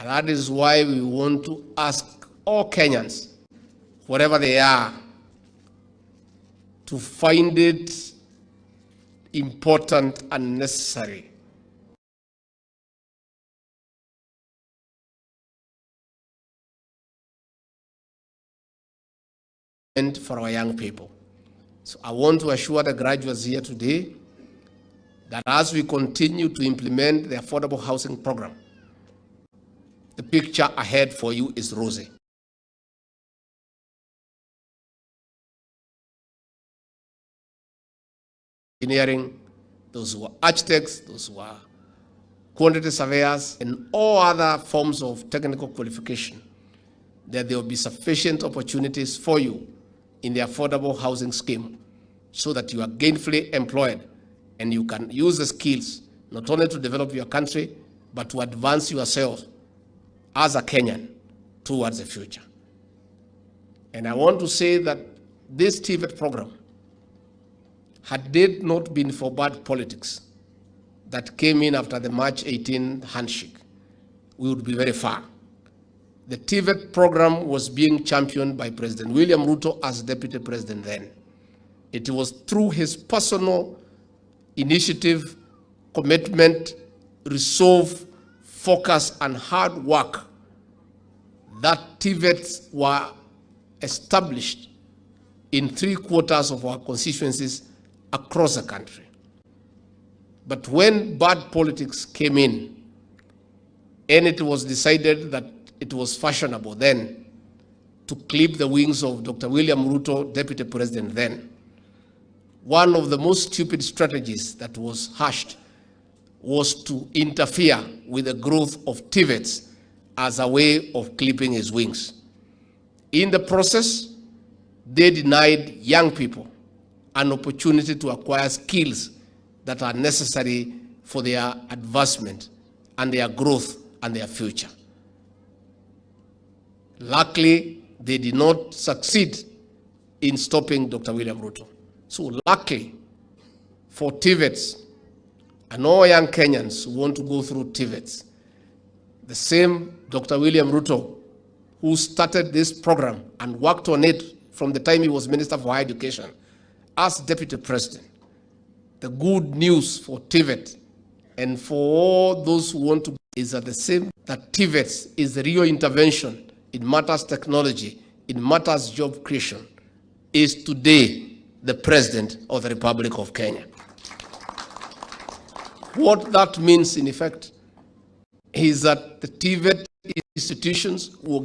And that is why we want to ask all Kenyans, wherever they are, to find it important and necessary for our young people. So I want to assure the graduates here today that as we continue to implement the affordable housing program, the picture ahead for you is rosy. Engineering, those who are architects, those who are quantity surveyors, and all other forms of technical qualification, that there will be sufficient opportunities for you in the affordable housing scheme so that you are gainfully employed and you can use the skills not only to develop your country, but to advance yourself as a Kenyan towards the future. And I want to say that this TVET program, had it not been for bad politics that came in after the March 18 handshake, we would be very far. The TVET program was being championed by President William Ruto as deputy president then. It was through his personal initiative, commitment, resolve, focus, and hard work that TVETs were established in 3/4 of our constituencies across the country. But when bad politics came in, and it was decided that it was fashionable then to clip the wings of Dr. William Ruto, deputy president then, one of the most stupid strategies that was hashed was to interfere with the growth of TVETs as a way of clipping his wings. In the process, they denied young people an opportunity to acquire skills that are necessary for their advancement and their growth and their future. Luckily, they did not succeed in stopping Dr. William Ruto. So luckily for TVETs and all young Kenyans who want to go through TVETs, the same Dr. William Ruto who started this program and worked on it from the time he was Minister for Higher Education as Deputy President, the good news for TVET and for all those who want to is that the same that TVET is the real intervention in matters technology, in matters job creation, is today the President of the Republic of Kenya. What that means in effect is that the TVET institutions will